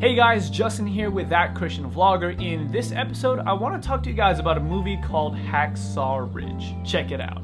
Hey guys, Justin here with That Christian Vlogger. In this episode, I want to talk to you guys about a movie called Hacksaw Ridge. Check it out.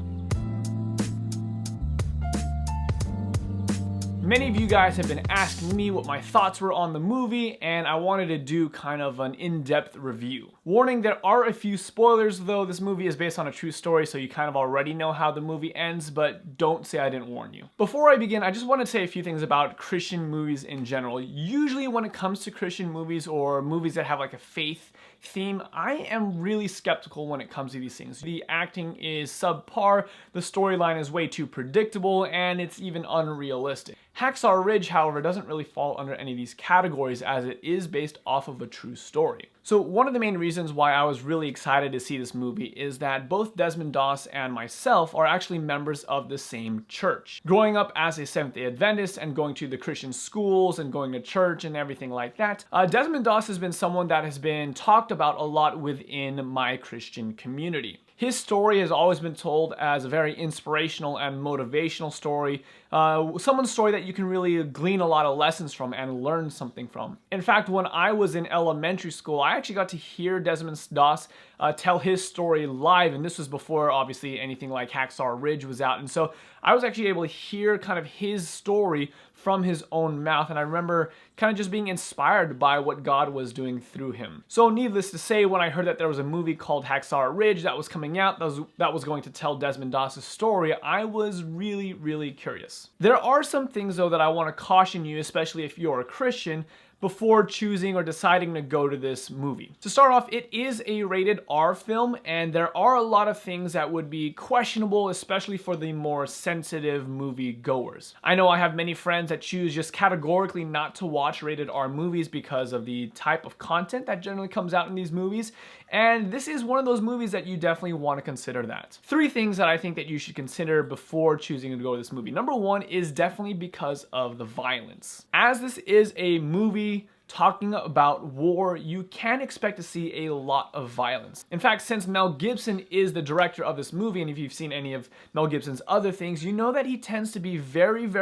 Many of you guys have been asking me what my thoughts were on the movie, and I wanted to do kind of an in-depth review. Warning, there are a few spoilers though. This movie is based on a true story, so you kind of already know how the movie ends, but don't say I didn't warn you. Before I begin, I just want to say a few things about Christian movies in general. Usually when it comes to Christian movies or movies that have like a faith theme, I am really skeptical when it comes to these things. The acting is subpar, the storyline is way too predictable, and it's even unrealistic. Hacksaw Ridge, however, doesn't really fall under any of these categories as it is based off of a true story. So one of the main reasons why I was really excited to see this movie is that both Desmond Doss and myself are actually members of the same church. Growing up as a Seventh-day Adventist and going to the Christian schools and going to church and everything like that, Desmond Doss has been someone that has been talked about a lot within my Christian community. His story has always been told as a very inspirational and motivational story, someone's story that you can really glean a lot of lessons from and learn something from. In fact, when I was in elementary school, I actually got to hear Desmond Doss tell his story live, and this was before obviously anything like Hacksaw Ridge was out, and so I was actually able to hear kind of his story from his own mouth, and I remember kind of just being inspired by what God was doing through him. So needless to say, when I heard that there was a movie called Hacksaw Ridge that was coming out that was going to tell Desmond Doss's story, I was really curious. There are some things though that I want to caution you, especially if you're a Christian, before choosing or deciding to go to this movie. To start off, it is a rated R film, and there are a lot of things that would be questionable, especially for the more sensitive movie goers. I know I have many friends that choose just categorically not to watch rated R movies because of the type of content that generally comes out in these movies, and this is one of those movies that you definitely want to consider that. 3 things that I think that you should consider before choosing to go to this movie. Number 1 is definitely because of the violence. As this is a movie talking about war, you can expect to see a lot of violence. In fact, since Mel Gibson is the director of this movie, and if you've seen any of Mel Gibson's other things, you know that he tends to be very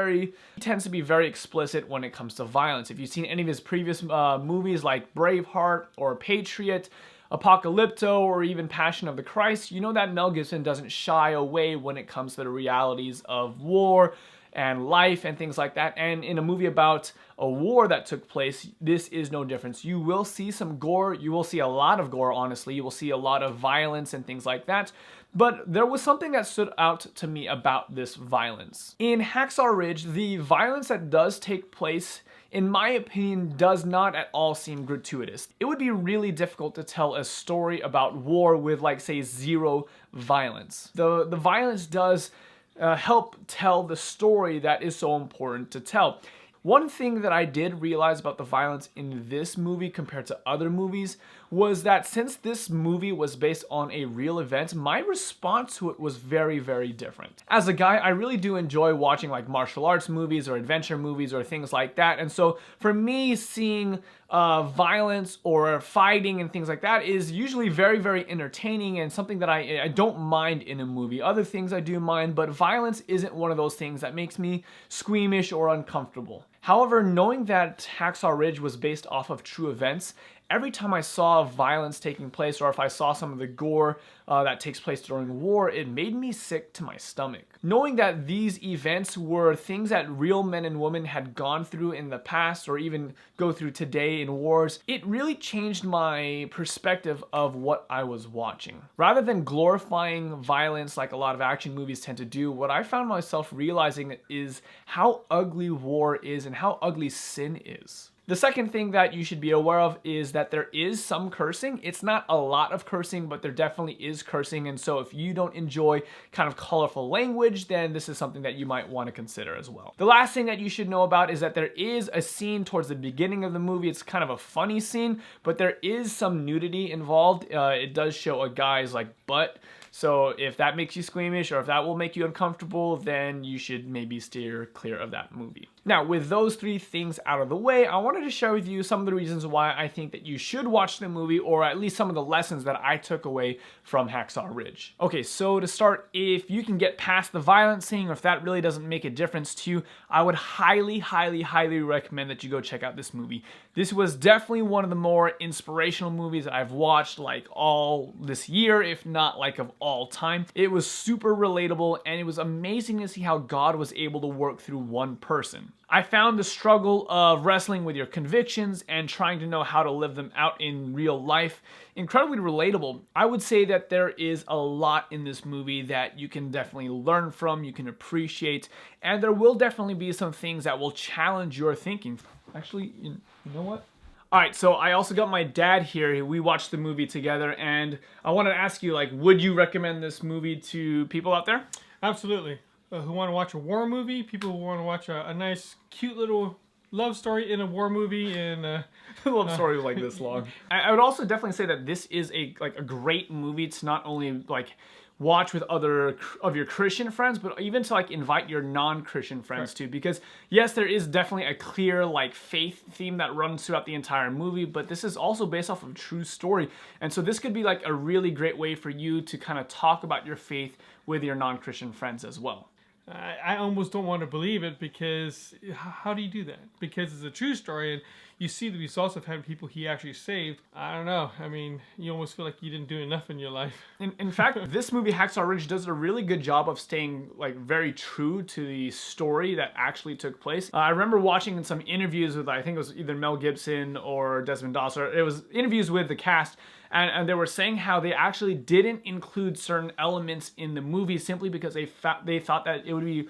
explicit when it comes to violence. If you've seen any of his previous movies like Braveheart or Patriot, Apocalypto, or even Passion of the Christ, you know that Mel Gibson doesn't shy away when it comes to the realities of war and life and things like that. And in a movie about a war that took place, this is no difference. You will see some gore, you will see a lot of gore, honestly, you will see a lot of violence and things like that. But there was something that stood out to me about this violence. In Hacksaw Ridge, the violence that does take place, in my opinion, does not at all seem gratuitous. It would be really difficult to tell a story about war with, like, say, zero violence. The violence does help tell the story that is so important to tell. One thing that I did realize about the violence in this movie compared to other movies was that since this movie was based on a real event, my response to it was very different. As a guy, I really do enjoy watching like martial arts movies or adventure movies or things like that, and so for me, seeing violence or fighting and things like that is usually very entertaining and something that I don't mind in a movie. Other things I do mind, but violence isn't one of those things that makes me squeamish or uncomfortable. However, knowing that Hacksaw Ridge was based off of true events, every time I saw violence taking place, or if I saw some of the gore that takes place during war, it made me sick to my stomach. Knowing that these events were things that real men and women had gone through in the past, or even go through today in wars, it really changed my perspective of what I was watching. Rather than glorifying violence like a lot of action movies tend to do, what I found myself realizing is how ugly war is and how ugly sin is. The second thing that you should be aware of is that there is some cursing. It's not a lot of cursing, but there definitely is cursing, and so if you don't enjoy kind of colorful language, then this is something that you might want to consider as well. The last thing that you should know about is that there is a scene towards the beginning of the movie. It's kind of a funny scene, but there is some nudity involved. It does show a guy's like butt. So if that makes you squeamish or if that will make you uncomfortable, then you should maybe steer clear of that movie. Now, with those three things out of the way, I wanted to share with you some of the reasons why I think that you should watch the movie, or at least some of the lessons that I took away from Hacksaw Ridge. Okay, so to start, if you can get past the violence scene, or if that really doesn't make a difference to you, I would highly, highly, highly recommend that you go check out this movie. This was definitely one of the more inspirational movies that I've watched like all this year, if not like of all time. It was super relatable, and it was amazing to see how God was able to work through one person. I found the struggle of wrestling with your convictions and trying to know how to live them out in real life incredibly relatable. I would say that there is a lot in this movie that you can definitely learn from, you can appreciate, and there will definitely be some things that will challenge your thinking. Actually, you know what? Alright, so I also got my dad here. We watched the movie together, and I wanted to ask you, like, would you recommend this movie to people out there? Absolutely. Who want to watch a war movie, people who want to watch a nice, cute little love story in a war movie, and love story like this long. I would also definitely say that this is a great movie to not only like watch with other of your Christian friends, but even to like invite your non-Christian friends too, because yes, there is definitely a clear like faith theme that runs throughout the entire movie, but this is also based off of a true story, and so this could be like a really great way for you to kind of talk about your faith with your non-Christian friends as well. I almost don't want to believe it, because how do you do that? Because it's a true story, and you see the results of having people he actually saved. I don't know. I mean, you almost feel like you didn't do enough in your life. In fact, this movie, Hacksaw Ridge, does a really good job of staying like very true to the story that actually took place. I remember watching some interviews with, I think it was either Mel Gibson or Desmond Doss, or it was interviews with the cast, and they were saying how they actually didn't include certain elements in the movie simply because they thought that it would be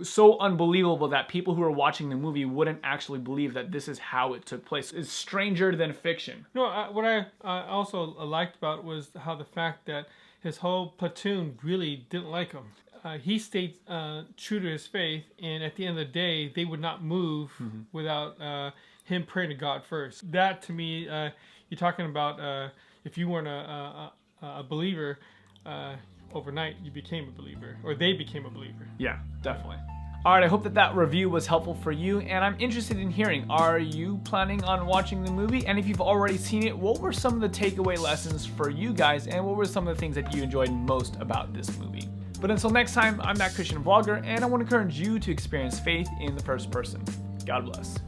so unbelievable that people who are watching the movie wouldn't actually believe that this is how it took place. It's stranger than fiction. No, what I also liked about it was how the fact that his whole platoon really didn't like him. He stayed true to his faith, and at the end of the day, they would not move without him praying to God first. That, to me, you're talking about if you weren't a believer, overnight you became a believer, or they became a believer. Yeah, definitely. Alright, I hope that that review was helpful for you, and I'm interested in hearing, are you planning on watching the movie? And if you've already seen it, what were some of the takeaway lessons for you guys, and what were some of the things that you enjoyed most about this movie? But until next time, I'm That Christian Vlogger, and I want to encourage you to experience faith in the first person. God bless.